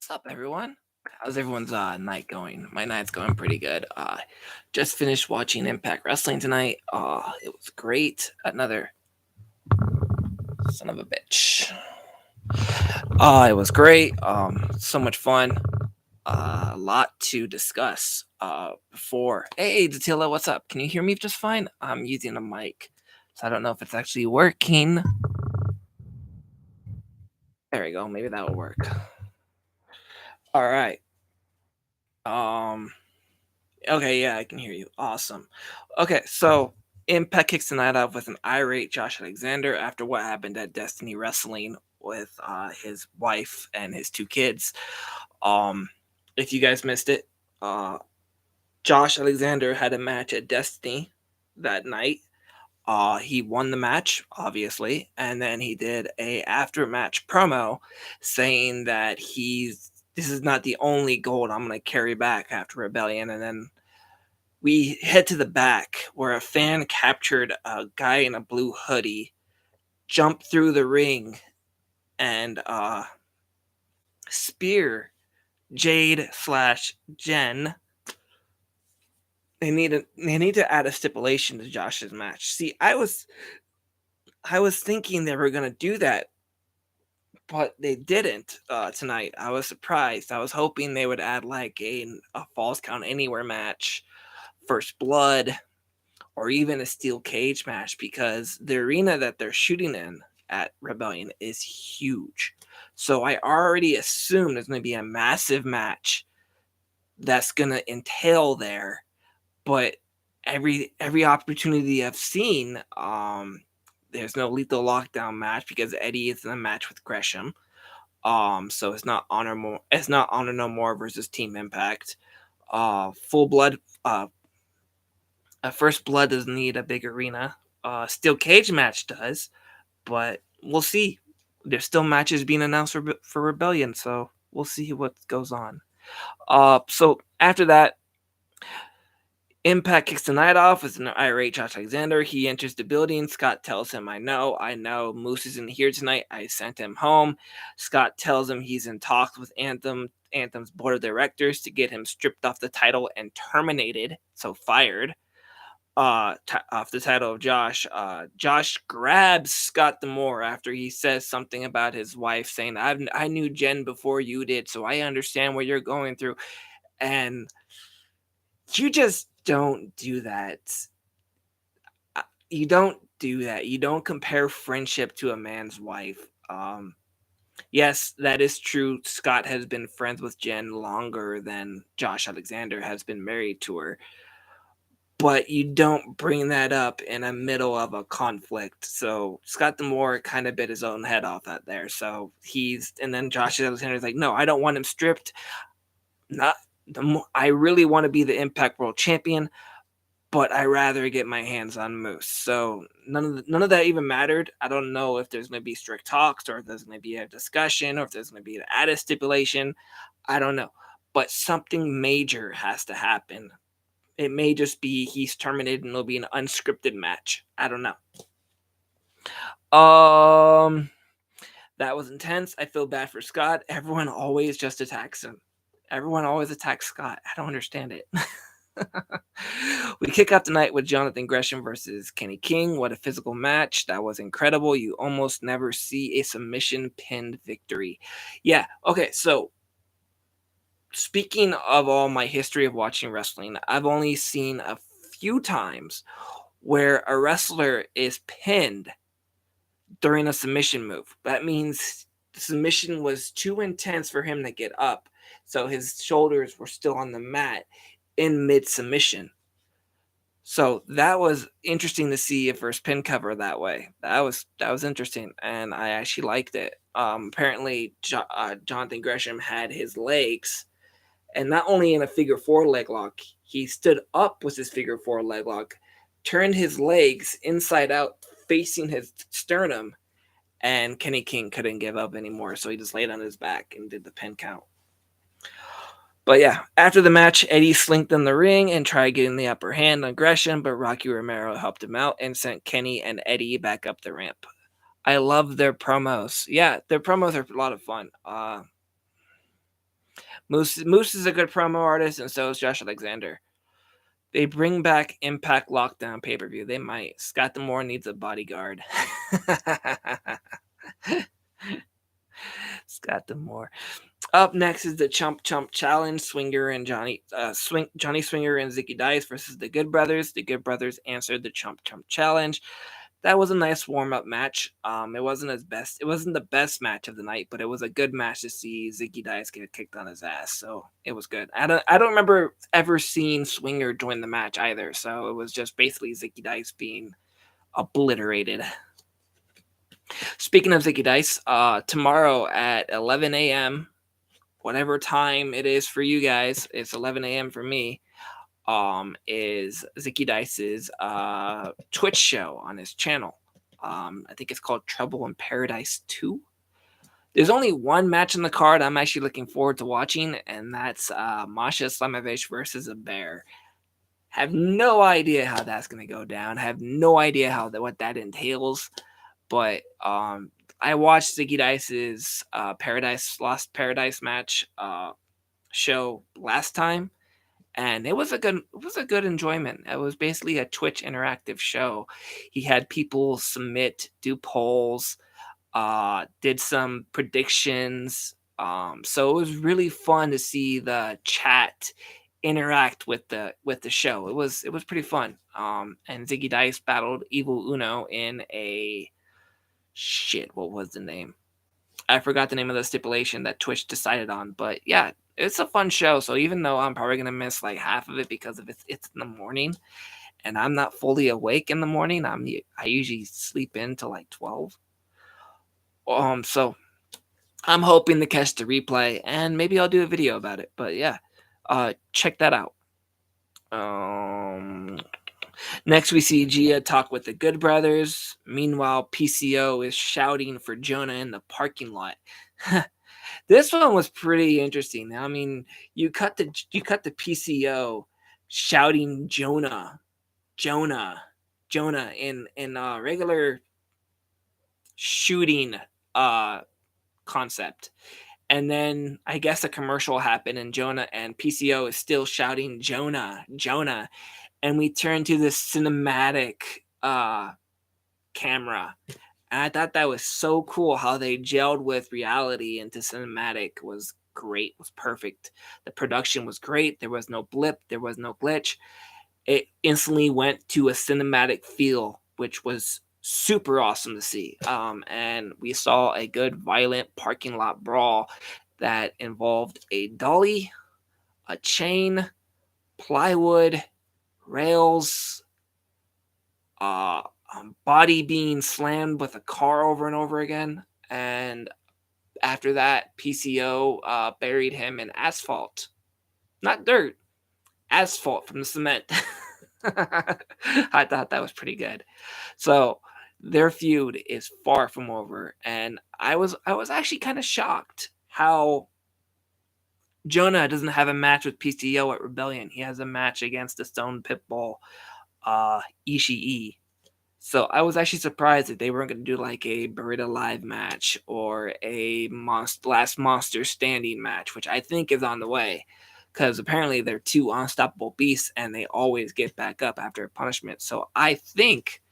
What's up, everyone? How's everyone's night going? My night's going pretty good. Just finished watching Impact Wrestling tonight. It was great. Another son of a bitch. It was great. So much fun. A lot to discuss. Before. Hey, Datila, what's up? Can you hear me just fine? I'm using a mic, so I don't know if it's actually working. There we go. Maybe that will work. All right. Um. Okay, yeah, I can hear you. Awesome. Okay, so Impact kicks the night off with an irate Josh Alexander after what happened at Destiny Wrestling with his wife and his two kids. Um, if you guys missed it, uh, Josh Alexander had a match at Destiny that night. He won the match, obviously, and then he did a after match promo saying that this is not the only gold I'm going to carry back after Rebellion, and then we head to the back where a fan captured a guy in a blue hoodie, jump through the ring, and spear Jade slash Jen. They need to add a stipulation to Josh's match. See, I was thinking they were gonna do that, but they didn't tonight. I was surprised. I was hoping they would add like a Falls Count Anywhere match, First Blood, or even a steel cage match, because the arena that they're shooting in at Rebellion is huge. So I already assume there's going to be a massive match that's going to entail there. But every opportunity I've seen, there's no Lethal Lockdown match because Eddie is in a match with Gresham. So it's not Honor No More versus Team Impact. Full Blood, First Blood doesn't need a big arena. Steel Cage match does, but we'll see. There's still matches being announced for Rebellion, so we'll see what goes on. So after that, Impact kicks the night off with an irate Josh Alexander. He enters the building. Scott tells him, I know. Moose isn't here tonight. I sent him home. Scott tells him he's in talks with Anthem's board of directors to get him stripped off the title and terminated, so fired. Off the title of Josh. Josh grabs Scott D'Amore after he says something about his wife, saying, I knew Jen before you did, so I understand what you're going through. And you just don't do that. You don't do that. You don't compare friendship to a man's wife. Yes, that is true. Scott has been friends with Jen longer than Josh Alexander has been married to her. But you don't bring that up in the middle of a conflict. So Scott D'Amore kind of bit his own head off out there. So and then Josh Alexander's like, no, I don't want him stripped. I really want to be the Impact World Champion, but I rather get my hands on Moose. So none of that even mattered. I don't know if there's going to be strict talks, or if there's going to be a discussion, or if there's going to be an added stipulation. I don't know, but something major has to happen. It may just be he's terminated and it'll be an unscripted match. I don't know. That was intense. I feel bad for Scott. Everyone always just attacks him. Everyone always attacks Scott. I don't understand it. We kick off the night with Jonathan Gresham versus Kenny King. What a physical match. That was incredible. You almost never see a submission pinned victory. Yeah, okay, so speaking of all my history of watching wrestling, I've only seen a few times where a wrestler is pinned during a submission move. That means the submission was too intense for him to get up, so his shoulders were still on the mat in mid-submission. So that was interesting to see a first pin cover that way. That was interesting, and I actually liked it. Apparently, Jonathan Gresham had his legs, and not only in a figure four leg lock, he stood up with his figure four leg lock, turned his legs inside out facing his sternum, and Kenny King couldn't give up anymore, so he just laid on his back and did the pin count. But yeah, after the match, Eddie slinked in the ring and tried getting the upper hand on Gresham, but Rocky Romero helped him out and sent Kenny and Eddie back up the ramp. I love their promos. Yeah, their promos are a lot of fun. Moose is a good promo artist, and so is Josh Alexander. They bring back Impact Lockdown pay-per-view. They might. Scott D'Amore needs a bodyguard. Scott D'Amore. Up next is the Chump Challenge. Swinger and Johnny Swinger and Zicky Dice versus the Good Brothers. The Good Brothers answered the Chump Challenge. That was a nice warm-up match. It wasn't the best match of the night, but it was a good match to see Zicky Dice get kicked on his ass. So it was good. I don't remember ever seeing Swinger join the match either. So it was just basically Zicky Dice being obliterated. Speaking of Zicky Dice, tomorrow at 11 a.m., whatever time it is for you guys, it's 11 a.m. for me. Is Zicky Dice's Twitch show on his channel. I think it's called Trouble in Paradise 2. There's only one match on the card I'm actually looking forward to watching, and that's Masha Slimovich versus a bear. Have no idea how that's going to go down. Have no idea what that entails. But I watched Zicky Dice's Lost Paradise match show last time. And it was a good enjoyment. It was basically a Twitch interactive show. He had people submit, do polls, did some predictions. So it was really fun to see the chat interact with the show. It was pretty fun. And Ziggy Dice battled Evil Uno in a what was the name? I forgot the name of the stipulation that Twitch decided on, but yeah, it's a fun show. So even though I'm probably gonna miss like half of it because of it's in the morning, and I'm not fully awake in the morning, I usually sleep in till like 12. So I'm hoping to catch the replay, and maybe I'll do a video about it. But yeah, check that out. Next, we see Gia talk with the Good Brothers. Meanwhile, PCO is shouting for Jonah in the parking lot. This one was pretty interesting. I mean, you cut the PCO shouting Jonah in regular shooting concept. And then I guess a commercial happened, and Jonah and PCO is still shouting Jonah. And we turn to this cinematic camera. And I thought that was so cool how they gelled with reality into cinematic. Was great, was perfect. The production was great. There was no blip, there was no glitch. It instantly went to a cinematic feel, which was super awesome to see. And we saw a good violent parking lot brawl that involved a dolly, a chain, plywood, rails, body being slammed with a car over and over again. And after that, PCO buried him in asphalt. Not dirt, asphalt from the cement. I thought that was pretty good. So their feud is far from over. And I was actually kind of shocked how Jonah doesn't have a match with PCO at Rebellion. He has a match against the Stone Pitbull Ishii. So I was actually surprised that they weren't going to do like a Burrito Live match or a Last Monster Standing match, which I think is on the way. Because apparently they're two unstoppable beasts and they always get back up after a punishment. So I think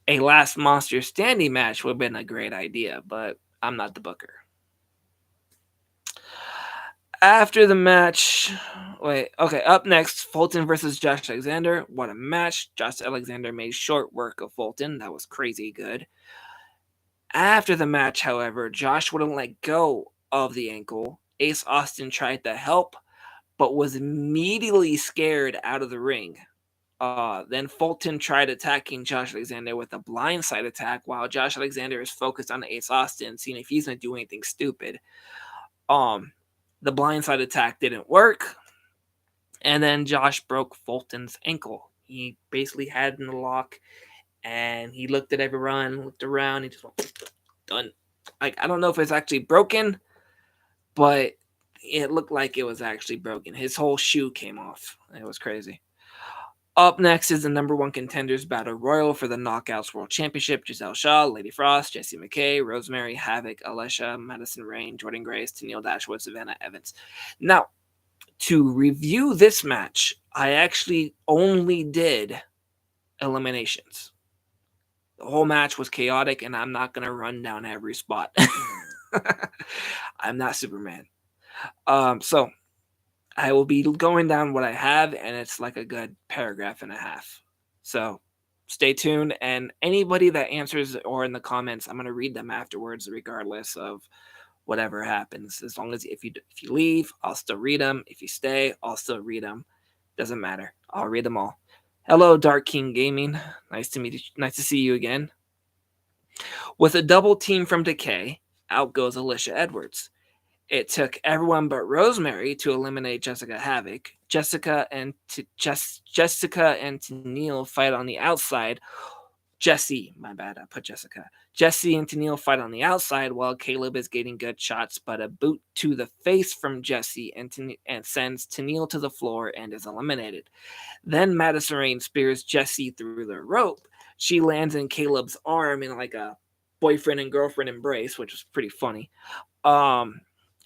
a Last Monster Standing match would have been a great idea, but I'm not the booker. After the match, up next, Fulton versus Josh Alexander. What a match. Josh Alexander made short work of Fulton. That was crazy good. After the match, however, Josh wouldn't let go of the ankle. Ace Austin tried to help, but was immediately scared out of the ring. Then Fulton tried attacking Josh Alexander with a blindside attack while Josh Alexander is focused on Ace Austin, seeing if he's going to do anything stupid. The blindside attack didn't work, and then Josh broke Fulton's ankle. He basically had it in the lock, and he looked at everyone, looked around, he just went, done. Like, I don't know if it's actually broken, but it looked like it was actually broken. His whole shoe came off. It was crazy. Up next is the number 1 contenders battle royal for the Knockouts World Championship. Giselle Shaw, Lady Frost, Jessie McKay, Rosemary, Havoc, Alicia, Madison Rain, Jordan Grace, Tennille Dashwood, Savannah Evans. Now, to review this match, I actually only did eliminations. The whole match was chaotic, and I'm not going to run down every spot. I'm not Superman. So I will be going down what I have, and it's like a good paragraph and a half. So stay tuned, and anybody that answers or in the comments, I'm going to read them afterwards, regardless of whatever happens. As long as if you leave, I'll still read them. If you stay, I'll still read them. Doesn't matter. I'll read them all. Hello, Dark King Gaming. Nice to meet you. Nice to see you again. With a double team from Decay, out goes Alicia Edwards. It took everyone but Rosemary to eliminate Jessica Havoc. Jessica and Tennille fight on the outside. Jessie and Tennille fight on the outside while Caleb is getting good shots, but a boot to the face from Jessie and sends Tennille to the floor and is eliminated. Then Madison Rain spears Jessie through the rope. She lands in Caleb's arm in like a boyfriend and girlfriend embrace, which was pretty funny.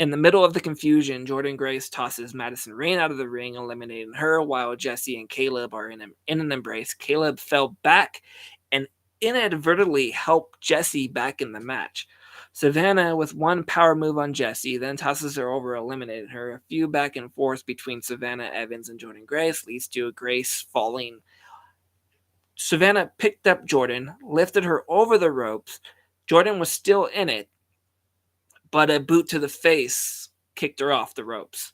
In the middle of the confusion, Jordan Grace tosses Madison Rain out of the ring, eliminating her, while Jessie and Caleb are in an embrace. Caleb fell back and inadvertently helped Jessie back in the match. Savannah with one power move on Jessie, then tosses her over, eliminating her. A few back and forth between Savannah Evans and Jordan Grace leads to Grace falling. Savannah picked up Jordan, lifted her over the ropes. Jordan was still in it, but a boot to the face kicked her off the ropes.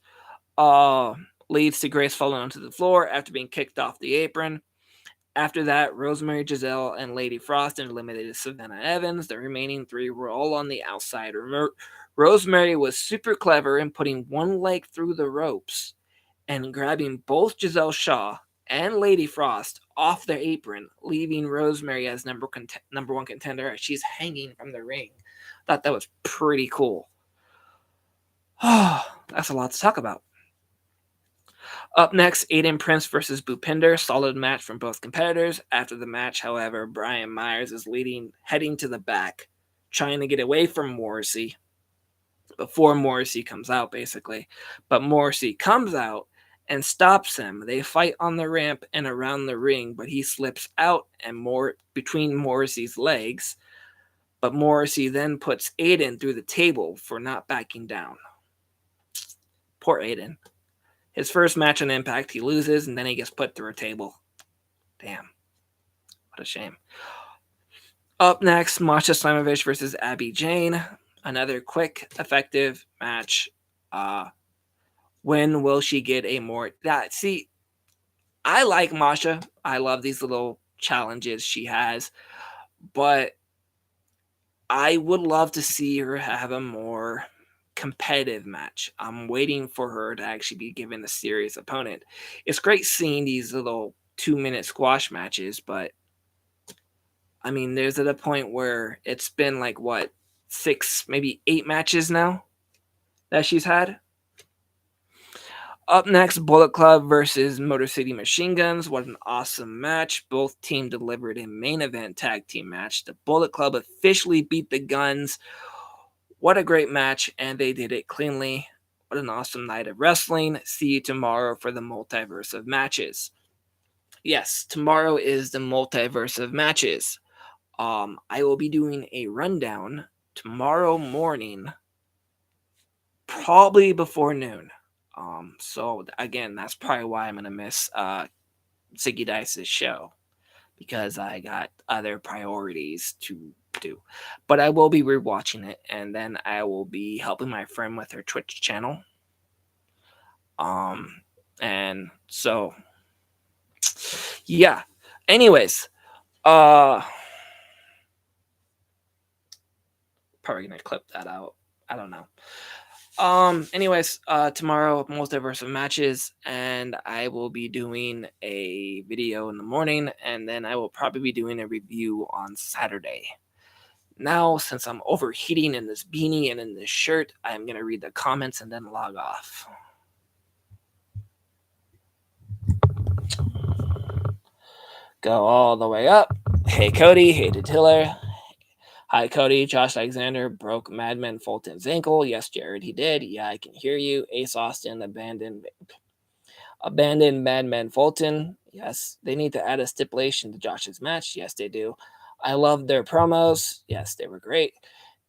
Leads to Grace falling onto the floor after being kicked off the apron. After that, Rosemary, Giselle, and Lady Frost eliminated Savannah Evans. The remaining 3 were all on the outside. Rosemary was super clever in putting one leg through the ropes and grabbing both Giselle Shaw and Lady Frost off their apron, leaving Rosemary as number 1 contender as she's hanging from the ring. I thought that was pretty cool. That's a lot to talk about. Up next, Aiden Prince versus Bhupinder. Solid match from both competitors. After the match, however, Brian Myers is heading to the back, trying to get away from Morrissey before Morrissey comes out, basically. But Morrissey comes out and stops him. They fight on the ramp and around the ring, but he slips out and between Morrissey's legs. But Morrissey then puts Aiden through the table for not backing down. Poor Aiden. His first match on Impact, he loses, and then he gets put through a table. Damn. What a shame. Up next, Masha Slimovich versus Abby Jane. Another quick, effective match. When will she get a more... See, I like Masha. I love these little challenges she has. But I would love to see her have a more competitive match. I'm waiting for her to actually be given a serious opponent. It's great seeing these little 2-minute squash matches, but I mean, there's at a point where it's been like, 6, maybe 8 matches now that she's had. Up next, Bullet Club versus Motor City Machine Guns. What an awesome match. Both teams delivered a main event tag team match. The Bullet Club officially beat the Guns. What a great match, and they did it cleanly. What an awesome night of wrestling. See you tomorrow for the Multiverse of Matches. Yes, tomorrow is the Multiverse of Matches. I will be doing a rundown tomorrow morning, probably before noon. So again, that's probably why I'm gonna miss Ziggy Dice's show, because I got other priorities to do. But I will be rewatching it, and then I will be helping my friend with her Twitch channel. And so yeah. Anyways, probably gonna clip that out. I don't know. Anyways, tomorrow, Multiverse of Matches, and I will be doing a video in the morning, and then I will probably be doing a review on Saturday. Now, since I'm overheating in this beanie and in this shirt, I'm going to read the comments and then log off. go all the way up. Hey, Cody. Hey, Tiller. Hi, Cody. Josh Alexander broke Madman Fulton's ankle. Yes, Jared, he did. Yeah, I can hear you. Ace Austin abandoned Madman Fulton. Yes, they need to add a stipulation to Josh's match. Yes, they do. I love their promos. Yes, they were great.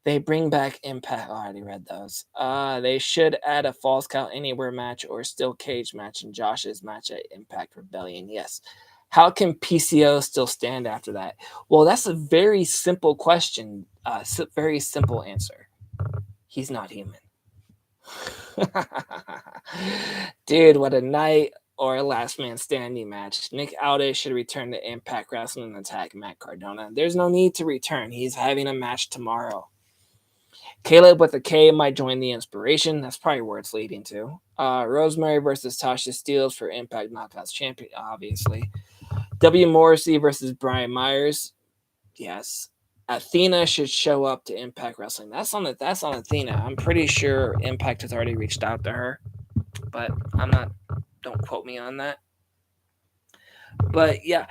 They bring back Impact. Oh, I already read those. They should add a Falls Count Anywhere match or Steel Cage match in Josh's match at Impact Rebellion. Yes. How can PCO still stand after that? Well, that's a very simple question. Very simple answer. He's not human. Dude, what a night or a last man standing match. Nick Aldis should return to Impact Wrestling and attack Matt Cardona. There's no need to return. He's having a match tomorrow. Caleb with a K might join the Inspiration. That's probably where it's leading to. Rosemary versus Tasha Steelz for Impact Knockouts champion, obviously. W. Morrissey versus Brian Myers. Yes. Athena should show up to Impact Wrestling. That's on Athena. I'm pretty sure Impact has already reached out to her, but don't quote me on that. But yeah,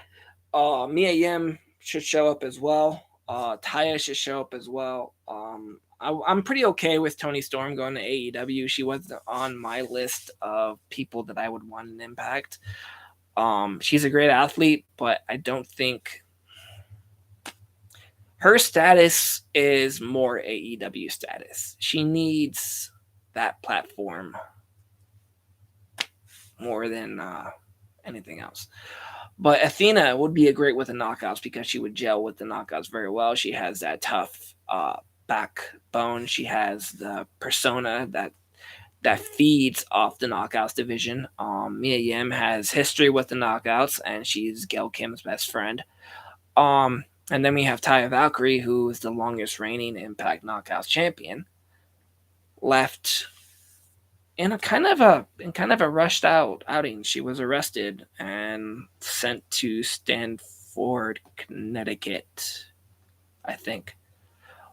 Mia Yim should show up as well. Taya should show up as well. I'm pretty okay with Toni Storm going to AEW. She wasn't on my list of people that I would want an Impact. She's a great athlete, but I don't think her status is more AEW status. She needs that platform more than anything else. But Athena would be a great with the knockouts because she would gel with the knockouts very well. She has that tough backbone. She has the persona that feeds off the knockouts division. Mia Yim has history with the knockouts, and she's Gail Kim's best friend. And then we have Taya Valkyrie, who is the longest reigning Impact Knockouts champion, left in a kind of a rushed outing. She was arrested and sent to Stanford, Connecticut, I think.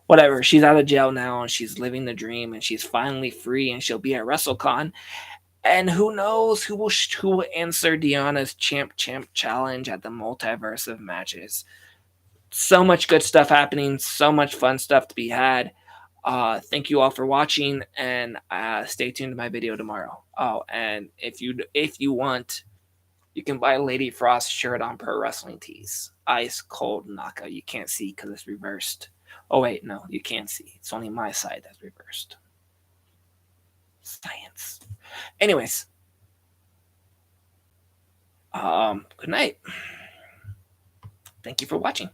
Whatever. She's out of jail now and she's living the dream and she's finally free and she'll be at WrestleCon. And who knows who will answer Deanna's champ challenge at the Multiverse of Matches. So much good stuff happening, so much fun stuff to be had. Thank you all for watching, and stay tuned to my video tomorrow. Oh, and if you want, you can buy a Lady Frost shirt on Pro Wrestling Tees. Ice cold knockout. You can't see because it's reversed. Oh wait, no, you can't see. It's only my side that's reversed. Science. Anyways, good night. Thank you for watching.